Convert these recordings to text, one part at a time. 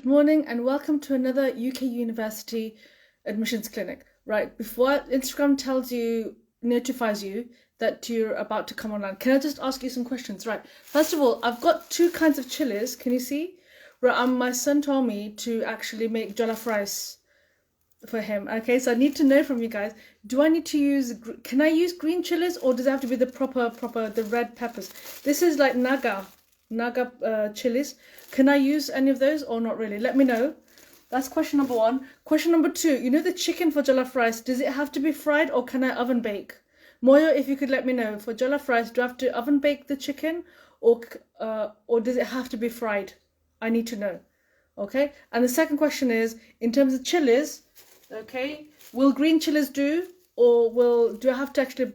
morning and welcome to another UK University Admissions Clinic. Right, before Instagram notifies you that you're about to come online, can I just ask you some questions? Right, first of all, I've got two kinds of chilies, can you see? Right, my son told me to actually make jollof rice for him. Okay, so I need to know from you guys, do I need to use, can I use green chilies or does it have to be the proper, the red peppers? This is like Naga chilies. Can I use any of those or not really? Let me know. That's question number one. Question number two, you know the chicken for jollof rice, does it have to be fried or can I oven bake? Moyo, if you could let me know, for jollof rice, do I have to oven bake the chicken or does it have to be fried? I need to know. Okay, and the second question is, in terms of chilies, okay, will green chilies do or do I have to actually,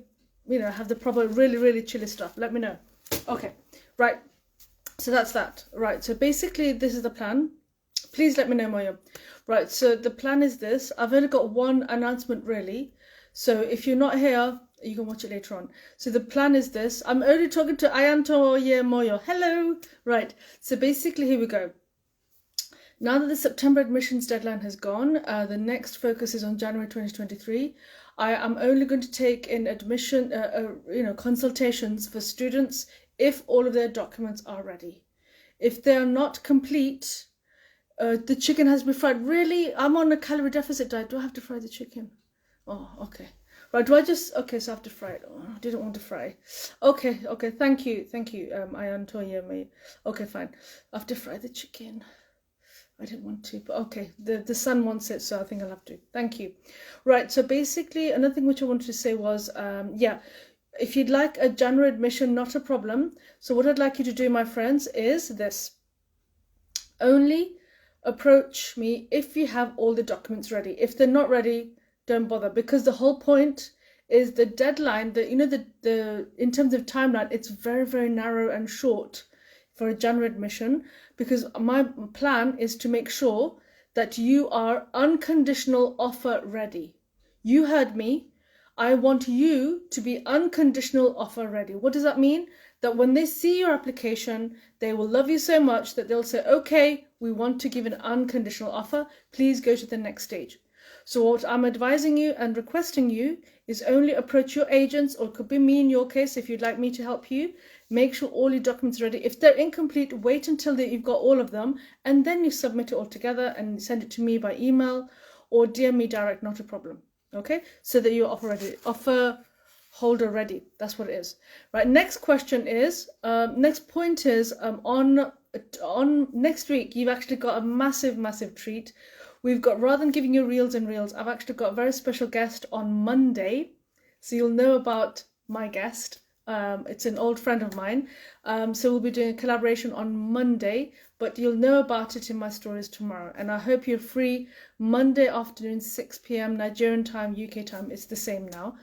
have the proper really chili stuff? Let me know. Okay, right. So that's that. Right, so basically this is the plan. Please let me know, Moya. Right, so the plan is this. I've only got one announcement really. So if you're not here, you can watch it later on. So the plan is this. I'm only talking to Ayanto Moyo. Hello. Right, so basically here we go. Now that the September admissions deadline has gone, the next focus is on January 2023. I am only going to take in admission, consultations for students if all of their documents are ready. If they are not complete, the chicken has to be fried. Really? I'm on a calorie deficit diet. Do I have to fry the chicken? Oh, okay. Right, okay, so I have to fry it. Oh, I didn't want to fry. Okay, thank you. I Antonia me. Okay, fine. I have to fry the chicken. I didn't want to, but okay, the son wants it, so I think I'll have to. Thank you. Right, so basically, another thing which I wanted to say was, if you'd like a January admission, not a problem. So what I'd like you to do, my friends, is this. Only approach me if you have all the documents ready. If they're not ready, don't bother, because the whole point is the deadline, in terms of timeline, it's very narrow and short for a January admission, because my plan is to make sure that you are unconditional offer ready. You heard me. I want you to be unconditional offer ready. What does that mean? That when they see your application, they will love you so much that they'll say, okay, we want to give an unconditional offer. Please go to the next stage. So what I'm advising you and requesting you is only approach your agents, or it could be me in your case if you'd like me to help you. Make sure all your documents are ready. If they're incomplete, wait until you've got all of them, and then you submit it all together and send it to me by email or DM me direct, not a problem. Okay, so that you're offer holder ready. That's what it is. Right, next question is, next point is, on next week, you've actually got a massive treat. We've got, rather than giving you reels and reels, I've actually got a very special guest on Monday. So you'll know about my guest. It's an old friend of mine. So we'll be doing a collaboration on Monday, but you'll know about it in my stories tomorrow. And I hope you're free Monday afternoon, 6 p.m. Nigerian time, UK time. It's the same now.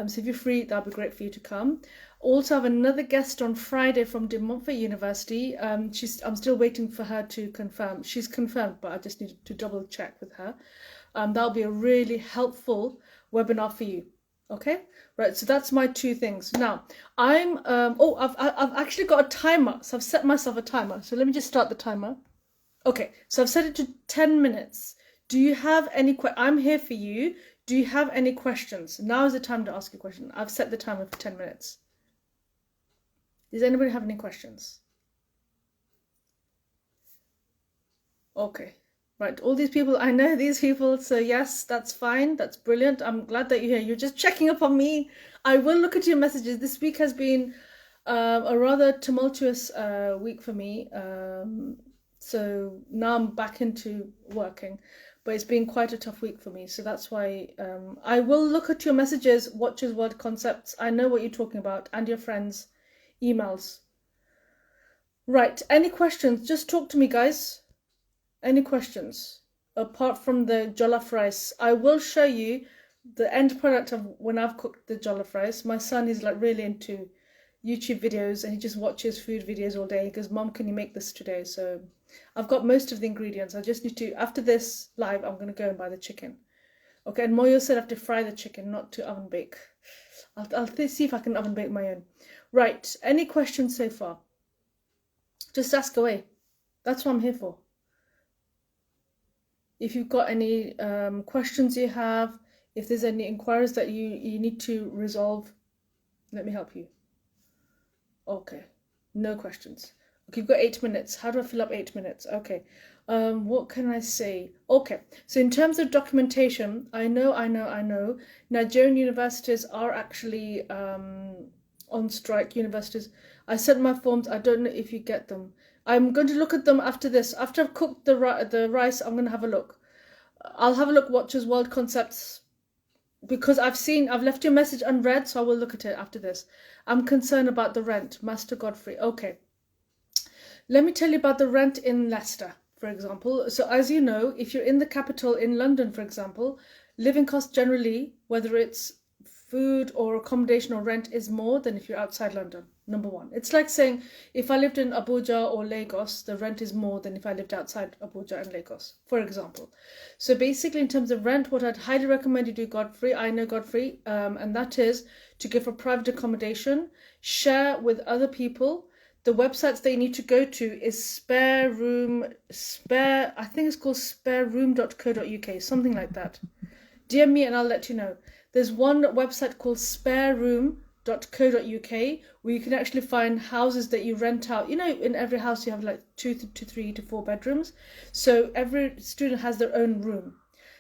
So if you're free, that'll be great for you to come. Also have another guest on Friday from De Montfort University. I'm still waiting for her to confirm. She's confirmed, but I just need to double check with her. That'll be a really helpful webinar for you. Okay, right, so that's my two things. Now, I've actually got a timer, so I've set myself a timer. So let me just start the timer. Okay, so I've set it to 10 minutes. Do you have any I'm here for you. Do you have any questions? Now is the time to ask a question. I've set the timer for 10 minutes. Does anybody have any questions? Okay. Right, all these people, I know these people, so yes, that's fine, that's brilliant. I'm glad that you're here. You're just checking up on me. I will look at your messages. This week has been a rather tumultuous week for me. So now I'm back into working, but it's been quite a tough week for me. So that's why I will look at your messages, Watches World Concepts. I know what you're talking about, and your friends' emails. Right, any questions? Just talk to me, guys. Any questions apart from the jollof rice? I will show you the end product of when I've cooked the jollof rice. My son is like really into YouTube videos and he just watches food videos all day. He goes, Mom, can you make this today? So I've got most of the ingredients. I just need to, after this live, I'm going to go and buy the chicken. Okay, and Moyo said I have to fry the chicken, not to oven bake. I'll see if I can oven bake my own. Right, any questions so far? Just ask away. That's what I'm here for. if you've got any questions you have, if there's any inquiries that you need to resolve, let me help you. Okay, no questions. Okay, you've got 8 minutes. How do I fill up 8 minutes? Okay, what can I say? Okay, so in terms of documentation, I know, Nigerian universities are actually on strike, universities. I sent my forms, I don't know if you get them. I'm going to look at them after this. After I've cooked the rice, I'm going to have a look. I'll have a look, Watchers World Concepts, because I've left your message unread, so I will look at it after this. I'm concerned about the rent, Master Godfrey. Okay. Let me tell you about the rent in Leicester, for example. So as you know, if you're in the capital in London, for example, living costs generally, whether it's food or accommodation or rent, is more than if you're outside London, number one. It's like saying if I lived in Abuja or Lagos, the rent is more than if I lived outside Abuja and Lagos, for example. So basically in terms of rent, what I'd highly recommend you do, Godfrey, I know Godfrey, and that is to go for private accommodation, share with other people. The websites that you need to go to is I think it's called spareroom.co.uk, something like that. DM me and I'll let you know. There's one website called spareroom.co.uk where you can actually find houses that you rent out. You know, in every house you have like 2 to 3 to 4 bedrooms. So every student has their own room.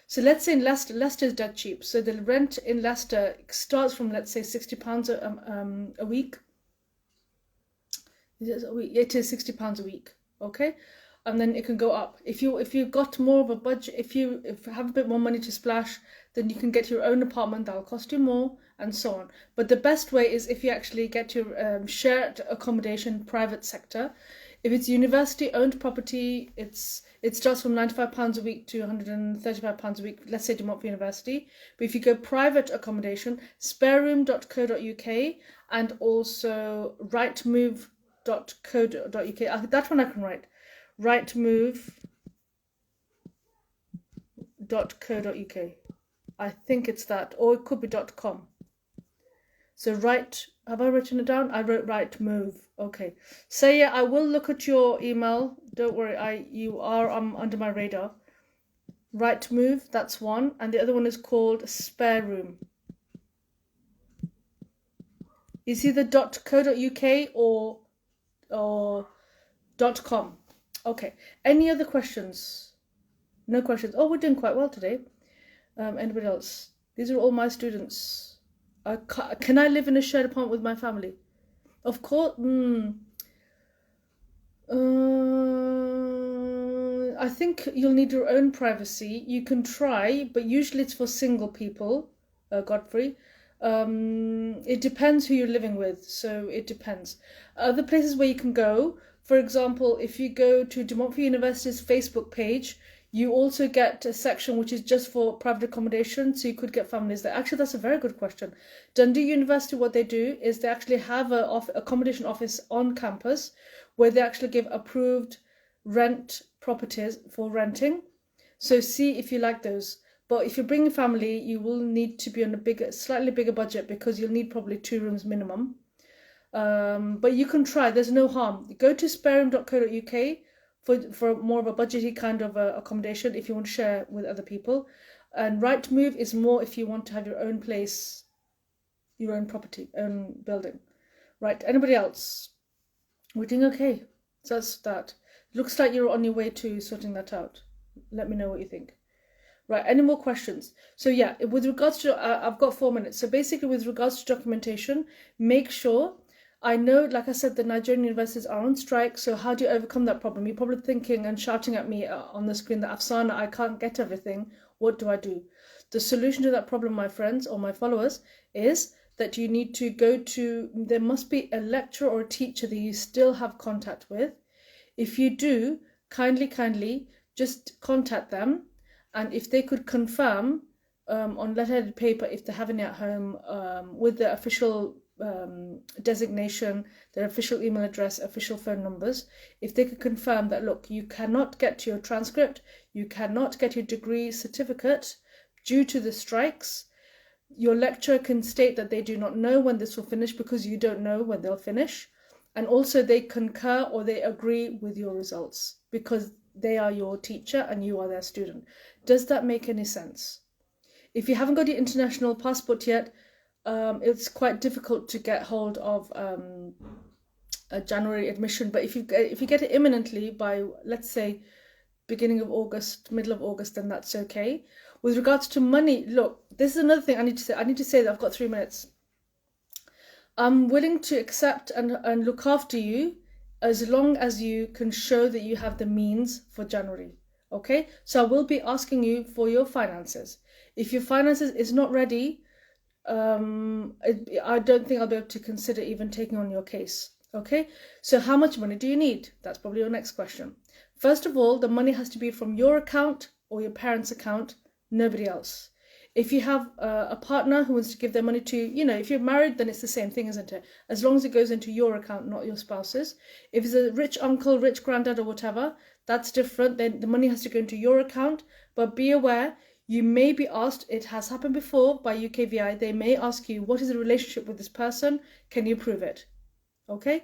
So let's say in Leicester is dead cheap. So the rent in Leicester starts from, let's say, £60 a week. It is £60 a week, okay, and then it can go up. If you got more of a budget, if you have a bit more money to splash, then you can get your own apartment that'll cost you more, and so on. But the best way is if you actually get your shared accommodation, private sector. If it's university-owned property, it starts from £95 a week to £135 a week. Let's say Dumont University. But if you go private accommodation, spareroom.co.uk and also rightmove.co.uk. That one I can write. rightmove.co.uk. I think it's that, or it could be .com. So have I written it down? I wrote Rightmove. Okay. So yeah, I will look at your email. Don't worry, I'm under my radar. Rightmove, that's one, and the other one is called Spare Room. Is either .co.uk or .com. Okay. Any other questions? No questions. Oh, we're doing quite well today. Anybody else? These are all my students. Can I live in a shared apartment with my family? Of course. I think you'll need your own privacy. You can try, but usually it's for single people, Godfrey. It depends who you're living with, so it depends. Other places where you can go, for example, if you go to De Montfort University's Facebook page, you also get a section which is just for private accommodation, so you could get families there. Actually, that's a very good question. Dundee University, what they do is they actually have an accommodation office on campus where they actually give approved rent properties for renting. So see if you like those. But if you're bringing family, you will need to be on a slightly bigger budget because you'll need probably 2 rooms minimum. But you can try. There's no harm. Go to spareroom.co.uk for more of a budgety kind of accommodation if you want to share with other people. And Rightmove is more if you want to have your own place, your own property, own building. Right, anybody else? We're doing okay. So that's that. Looks like you're on your way to sorting that out. Let me know what you think. Right, any more questions? So yeah, with regards to, I've got 4 minutes. So basically with regards to documentation, make sure, I know, like I said, the Nigerian universities are on strike, so how do you overcome that problem? You're probably thinking and shouting at me on the screen that, Afsana, I can't get everything. What do I do? The solution to that problem, my friends or my followers, is that you need to there must be a lecturer or a teacher that you still have contact with. If you do, kindly just contact them, and if they could confirm on letterheaded paper, if they have any at home, with the official designation, their official email address, official phone numbers, if they could confirm that, look, you cannot get your transcript, you cannot get your degree certificate due to the strikes, your lecturer can state that they do not know when this will finish because you don't know when they'll finish, and also they concur or they agree with your results, because they are your teacher and you are their student. Does that make any sense? If you haven't got your international passport yet, it's quite difficult to get hold of a January admission. But if you get it imminently by, let's say, beginning of August, middle of August, then that's okay. With regards to money, look, this is another thing I need to say. I need to say that I've got 3 minutes. I'm willing to accept and look after you as long as you can show that you have the means for January. Okay, so I will be asking you for your finances. If your finances is not ready, I don't think I'll be able to consider even taking on your case. Okay, so how much money do you need? That's probably your next question. First of all, the money has to be from your account or your parents' account, nobody else. If you have a partner who wants to give their money to, if you're married, then it's the same thing, isn't it? As long as it goes into your account, not your spouse's. If it's a rich uncle, rich granddad or whatever, that's different. Then the money has to go into your account. But be aware, you may be asked, it has happened before by UKVI, they may ask you, what is the relationship with this person? Can you prove it? Okay?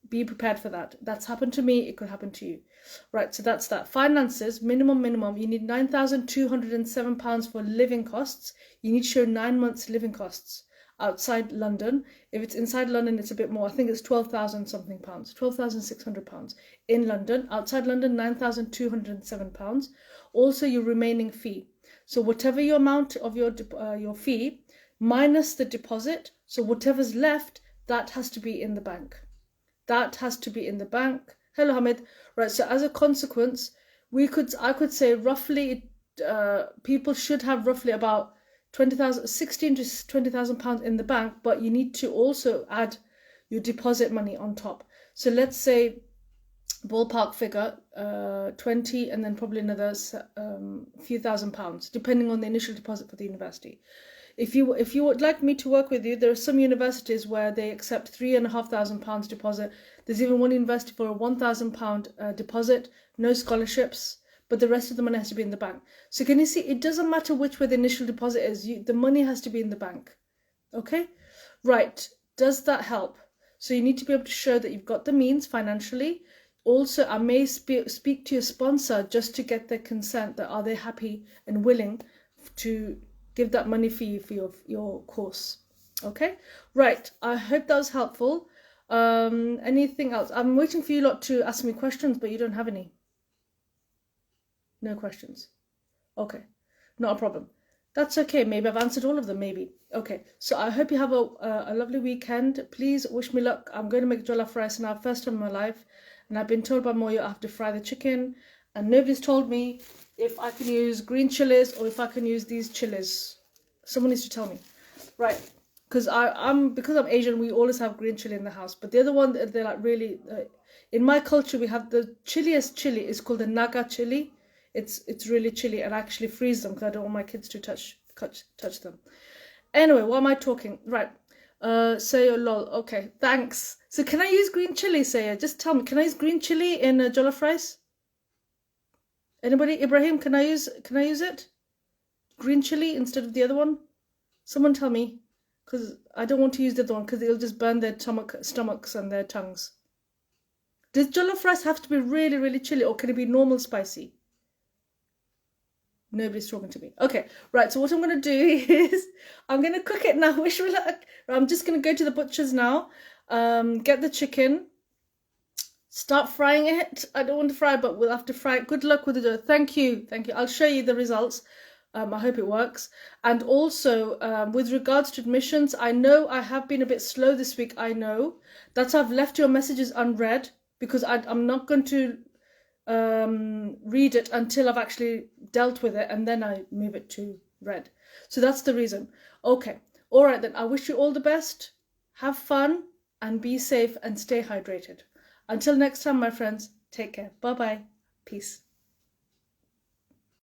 Be prepared for that. That's happened to me. It could happen to you. Right, so that's that. Finances, minimum. You need £9,207 for living costs. You need to show 9 months living costs outside London. If it's inside London, it's a bit more. I think it's 12,000 something pounds, £12,600 in London. Outside London, £9,207. Also, your remaining fee. So whatever your amount of your fee minus the deposit. So whatever's left, that has to be in the bank. That has to be in the bank. Hello, Hamid. Right, so as a consequence, I could say roughly, people should have roughly about 16 to 20,000 pounds in the bank, but you need to also add your deposit money on top. So let's say, ballpark figure, 20, and then probably another few £1,000s, depending on the initial deposit for the university. If you would like me to work with you, there are some universities where they accept £3,500 deposit. There's even one university for a £1,000 deposit, no scholarships, but the rest of the money has to be in the bank. So can you see, it doesn't matter which way the initial deposit is, the money has to be in the bank. Okay? Right. Does that help? So you need to be able to show that you've got the means financially. Also, I may speak to your sponsor just to get their consent, that are they happy and willing to give that money for you for your course. Okay, right, I hope that was helpful. Anything else? I'm waiting for you lot to ask me questions, but you don't have any. No questions. Okay, not a problem. That's okay. Maybe I've answered all of them, maybe. Okay, so I hope you have a lovely weekend. Please wish me luck. I'm going to make jollof rice now, first time in my life. And I've been told by Moyo I have to fry the chicken. And nobody's told me if I can use green chilies or if I can use these chilies. Someone needs to tell me. Right, because I'm Asian, we always have green chili in the house. But the other one, they're like really... in my culture, we have the chilliest chili. It's called the Naga chili. It's really chilly, and I actually freeze them because I don't want my kids to touch them. Anyway, why am I talking? Right. Sayo lol. Okay, thanks. So can I use green chili, Sayo? Just tell me, can I use green chili in jollof rice? Anybody? Ibrahim, can I use it? Green chili instead of the other one? Someone tell me, because I don't want to use the other one because it'll just burn their stomachs and their tongues. Does jollof rice have to be really, really chilly, or can it be normal spicy? Nobody's talking to me. Okay, right, so what I'm going to do is I'm going to cook it now. Wish me luck. I'm just going to go to the butcher's now, get the chicken, start frying it. I don't want to fry, but we'll have to fry it. Good luck with the dough. Thank you. I'll show you the results. I hope it works. And also, with regards to admissions, I know I have been a bit slow this week. I know. That's why I've left your messages unread, because I'm not going to read it until I've actually dealt with it, and then I move it to read. So that's the reason. Okay. All right, then. I wish you all the best. Have fun and be safe and stay hydrated. Until next time, my friends, take care. Bye-bye. Peace.